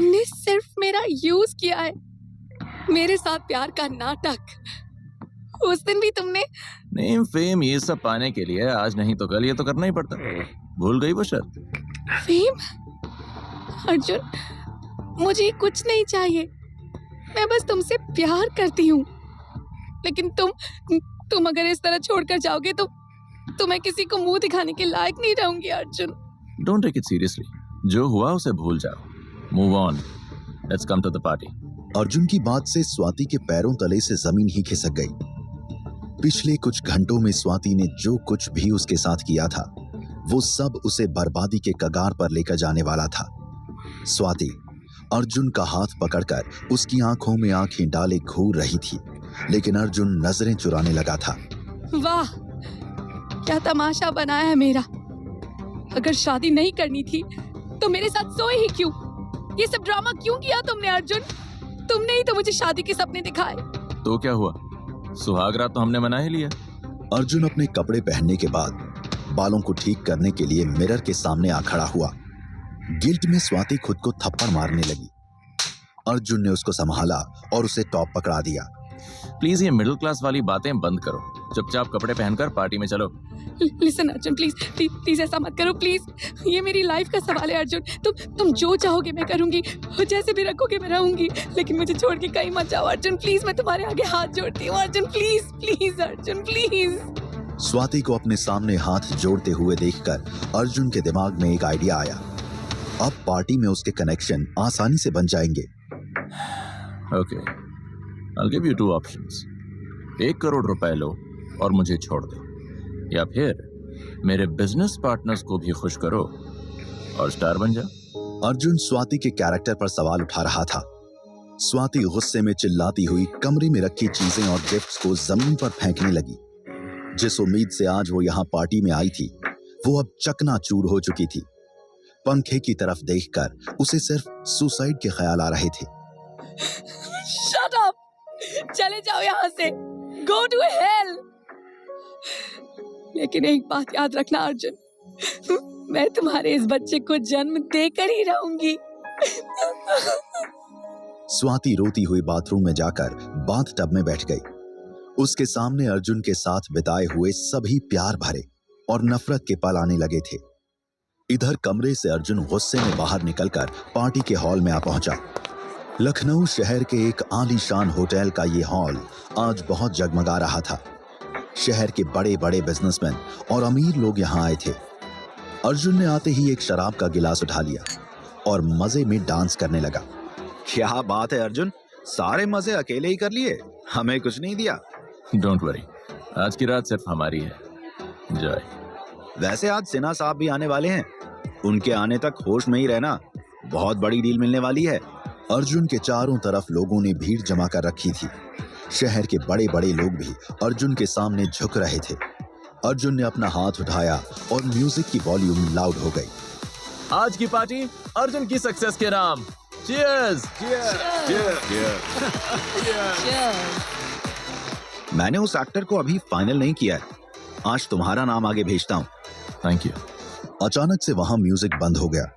तुमने सिर्फ मेरा यूज किया है, मेरे साथ प्यार का नाटक। उस दिन भी तुमने नेम फेम ये सब पाने के लिए आज नहीं तो कल ये तो करना ही पड़ता। भूल गई वो शर्त? फेम? अर्जुन, मुझे कुछ नहीं चाहिए, मैं बस तुमसे प्यार करती हूँ। लेकिन तुम अगर इस तरह छोड़कर जाओगे तो मैं किसी को मुंह दिखाने के लायक नहीं रहूंगी Arjun. Don't take it seriously. जो हुआ उसे भूल जाओ। Move on. Let's come to the party. Arjun की बात से स्वाति के पैरों तले से जमीन ही खिसक गई। पिछले कुछ घंटों में स्वाति ने जो कुछ भी उसके साथ किया था वो सब उसे बर्बादी के कगार पर लेकर जाने वाला था। स्वाति अर्जुन का हाथ पकड़कर उसकी आंखों में आंखें डाले घूर रही थी, लेकिन अर्जुन नजरें चुराने लगा था। वाह, क्या तमाशा बनाया है मेरा। अगर शादी नहीं करनी थी तो मेरे साथ सोए ही क्यों? ये सब ड्रामा क्यों किया तुमने अर्जुन? तुमने ही तो मुझे शादी के सपने दिखाए। तो क्या हुआ, सुहाग रात तो हमने मना ही लिया। अर्जुन अपने कपड़े पहनने के बाद बालों को ठीक करने के लिए मिरर के सामने आ खड़ा हुआ। गिल्ट में स्वाति खुद को थप्पड़ मारने लगी। अर्जुन ने उसको संभाला और उसे टॉप पकड़ा दिया। प्लीज ये मिडिल क्लास वाली बातें बंद करो, चुपचाप कपड़े पहनकर पार्टी में चलो। लिसन अर्जुन, प्लीज ऐसा मत करो प्लीज। ये मेरी लाइफ का सवाल है अर्जुन। तुम जो चाहोगे मैं करूंगी, जैसे भी रखोगे मैं रहूंगी, लेकिन मुझे छोड़ के कहीं मत जाओ अर्जुन। प्लीज, मैं तुम्हारे आगे हाथ जोड़ती हूँ अर्जुन। Please Arjun, please. स्वाति को अपने सामने हाथ जोड़ते हुए देखकर अर्जुन के दिमाग में एक आइडिया आया। अब पार्टी में उसके कनेक्शन आसानी से बन जाएंगे। Okay, I'll give you two options. 1 crore रुपए लो और मुझे छोड़ दो, या फिर मेरे बिजनेस पार्टनर्स को भी खुश करो और स्टार बन जाओ। अर्जुन स्वाति के कैरेक्टर पर सवाल उठा रहा था। स्वाति गुस्से में चिल्लाती हुई कमरे में रखी चीजें और गिफ्ट्स को जमीन पर फेंकने लगी। जिस उम्मीद से आज वो यहाँ पार्टी में आई थी वो अब चकनाचूर हो चुकी थी। पंखे की तरफ देखकर उसे सिर्फ सुसाइड के ख्याल आ रहे थे। Shut up! चले जाओ यहाँ से। Go to hell! लेकिन एक बात याद रखना अर्जुन, मैं तुम्हारे इस बच्चे को जन्म देकर ही रहूंगी। स्वाति रोती हुई बाथरूम में जाकर बाथ टब में बैठ गई। उसके सामने अर्जुन के साथ बिताए हुए सभी प्यार भरे और नफरत के पल आने लगे थे। इधर कमरे से अर्जुन गुस्से में बाहर निकलकर पार्टी के हॉल में आ पहुंचा। लखनऊ शहर के एक आलीशान होटल का ये हॉल आज बहुत जगमगा रहा था। शहर के बड़े बड़े बिजनेसमैन और अमीर लोग यहाँ आए थे। अर्जुन ने आते ही एक शराब का गिलास उठा लिया और मजे में डांस करने लगा। क्या बात है अर्जुन, सारे मजे अकेले ही कर लिए, हमें कुछ नहीं दिया। डोंट वरी, आज की रात सिर्फ हमारी है। जय। वैसे आज सिन्हा साहब भी आने वाले हैं, उनके आने तक होश में ही रहना, बहुत बड़ी डील मिलने वाली है। अर्जुन के चारों तरफ लोगों ने भीड़ जमा कर रखी थी। शहर के बड़े बड़े लोग भी अर्जुन के सामने झुक रहे थे। अर्जुन ने अपना हाथ उठाया और म्यूजिक की वॉल्यूम लाउड हो गई। आज की पार्टी अर्जुन की सक्सेस के नाम। चीयर्स! मैंने उस एक्टर को अभी फाइनल नहीं किया है, आज तुम्हारा नाम आगे भेजता हूँ। Thank you. अचानक से वहां म्यूजिक बंद हो गया।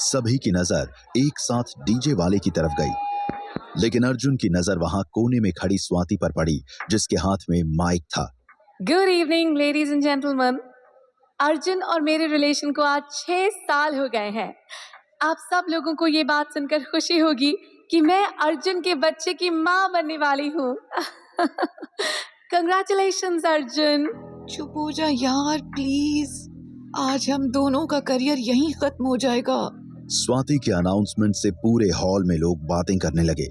सभी की नजर एक साथ डीजे वाले की तरफ गई, लेकिन अर्जुन की नजर वहां कोने में खड़ी स्वाति पर पड़ी, जिसके हाथ में माइक था। Good evening ladies and gentleman. Arjun और मेरे रिलेशन को आज 6 साल हो गए हैं। आप सब लोगों को ये बात सुनकर खुशी होगी कि मैं अर्जुन के बच्चे की माँ बनने वाली हूँ। कंग्रेचुलेशंस अर्जुन। चुप हो जा यार प्लीज, आज हम दोनों का करियर यहीं खत्म हो जाएगा। स्वाति के अनाउंसमेंट से पूरे हॉल में लोग बातें करने लगे।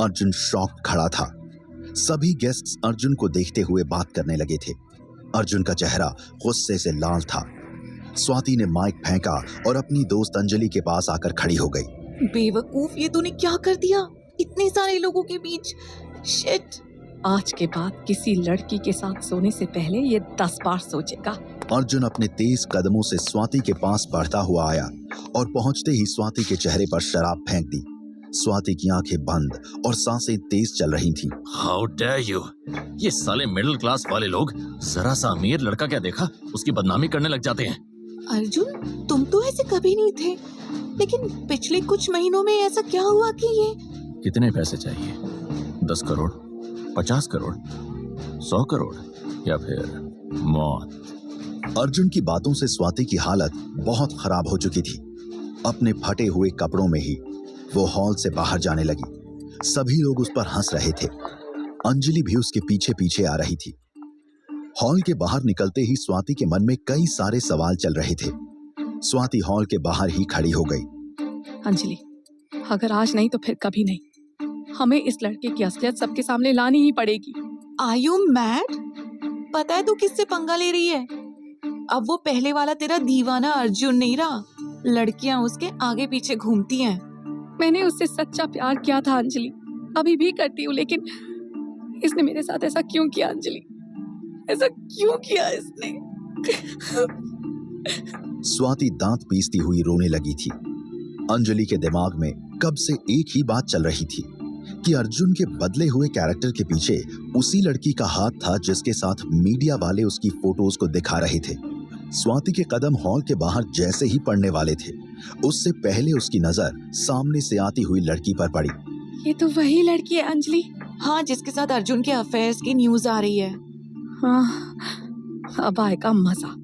अर्जुन शॉक खड़ा था। सभी गेस्ट्स अर्जुन को देखते हुए बात करने लगे थे। अर्जुन का चेहरा गुस्से से लाल था। स्वाति ने माइक फेंका और अपनी दोस्त अंजलि के पास आकर खड़ी हो गई। बेवकूफ, ये तूने क्या कर दिया इतने सारे लोगों के बीच? शिट। आज के बाद किसी लड़की के साथ सोने से पहले ये 10 बार सोचेगा। अर्जुन अपने तेज कदमों से स्वाति के पास बढ़ता हुआ आया और पहुंचते ही स्वाति के चेहरे पर शराब फेंक दी। स्वाति की आंखें बंद और सांसें तेज चल रही थीं। How dare you! ये साले मिडिल क्लास वाले लोग जरा सा अमीर लड़का क्या देखा उसकी बदनामी करने लग जाते हैं। अर्जुन, तुम तो ऐसे कभी नहीं थे। लेकिन पिछले कुछ महीनों में ऐसा क्या हुआ कि ये कितने पैसे चाहिए? 10 करोड़, 50 करोड़, 100 करोड़ या फिर मौत? अर्जुन की बातों से स्वाति की हालत बहुत खराब हो चुकी थी। अपने फटे हुए कपड़ों में ही वो हॉल से बाहर जाने लगी। सभी लोग उस पर हंस रहे थे। अंजलि भी उसके पीछे पीछे आ रही थी। हॉल के बाहर निकलते ही स्वाति के मन में कई सारे सवाल चल रहे थे। स्वाति हॉल के बाहर ही खड़ी हो गई। अंजलि, अगर आज नहीं तो फिर कभी नहीं। हमें इस लड़के की असलियत सबके सामने लानी ही पड़ेगी। Are you mad? पता है तू किससे पंगा ले रही है? अब वो पहले वाला तेरा दीवाना अर्जुन नहीं रहा। लड़कियां उसके आगे पीछे घूमती हैं। मैंने उससे सच्चा प्यार किया था अंजलि, अभी भी करती हूँ, लेकिन इसने मेरे साथ ऐसा क्यों किया अंजलि? ऐसा क्यों किया इसने? स्वाति दांत पीसती हुई रोने लगी थी। अंजलि के दिमाग में कब से एक ही बात चल रही थी कि अर्जुन के बदले हुए कैरेक्टर के पीछे उसी लड़की का हाथ था जिसके साथ मीडिया वाले उसकी फोटोज को दिखा रहे थे। स्वाति के कदम हॉल के बाहर जैसे ही पड़ने वाले थे, उससे पहले उसकी नजर सामने से आती हुई लड़की पर पड़ी। ये तो वही लड़की है अंजलि। हाँ, जिसके साथ अर्जुन के अफेयर्स की न्यूज आ रही है। हाँ, अब आएगा मजा।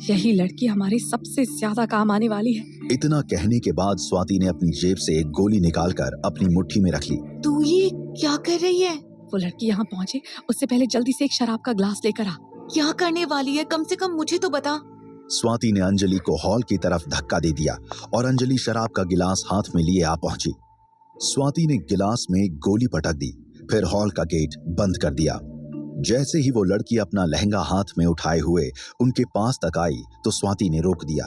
यही लड़की हमारे सबसे ज्यादा काम आने वाली है। इतना कहने के बाद स्वाति ने अपनी जेब से एक गोली निकालकर अपनी मुट्ठी में रख ली। तू ये क्या कर रही है? वो लड़की यहाँ पहुँचे उससे पहले जल्दी से एक शराब का ग्लास लेकर आ। क्या करने वाली है? कम से कम मुझे तो बता। स्वाति ने अंजलि को हॉल की तरफ धक्का दे दिया और अंजलि शराब का गिलास हाथ में लिए आ पहुंची। स्वाति ने गिलास में गोली पटक दी, फिर हॉल का गेट बंद कर दिया। जैसे ही वो लड़की अपना लहंगा हाथ में उठाए हुए उनके पास तक आई तो स्वाति ने रोक दिया।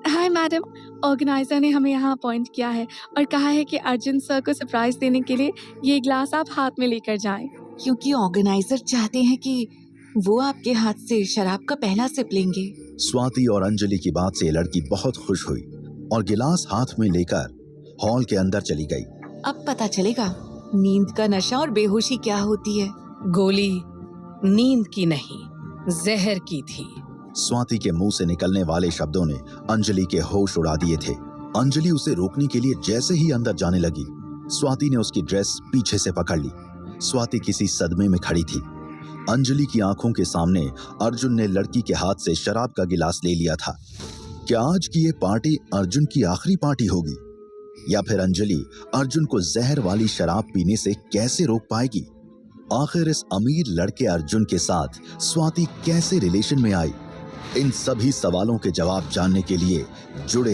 हाय मैडम, ऑर्गेनाइजर ने हमें यहाँ अपॉइंट किया है और कहा है कि अर्जुन सर को सरप्राइज देने के लिए ये ग्लास आप हाथ में लेकर जाएं। क्योंकि ऑर्गेनाइजर चाहते हैं कि वो आपके हाथ से शराब का पहला सिप लेंगे। स्वाति और अंजलि की बात से लड़की बहुत खुश हुई और गिलास हाथ में लेकर हॉल के अंदर चली गई। अब पता चलेगा नींद का नशा और बेहोशी क्या होती है। गोली नींद की नहीं, जहर की थी। स्वाति के मुंह से निकलने वाले शब्दों ने अंजलि के होश उड़ा दिए थे। अंजलि उसे रोकने के लिए जैसे ही अंदर जाने लगी, स्वाति ने उसकी ड्रेस पीछे से पकड़ ली। स्वाति किसी सदमे में खड़ी थी। अंजलि की आंखों के सामने अर्जुन ने लड़की के हाथ से शराब का गिलास ले लिया था। क्या आज की ये पार्टी अर्जुन की आखिरी पार्टी होगी, या फिर अंजलि अर्जुन को जहर वाली शराब पीने से कैसे रोक पाएगी? आखिर इस अमीर लड़के अर्जुन के साथ स्वाति कैसे रिलेशन में आई? इन सभी सवालों के जवाब जानने के लिए जुड़े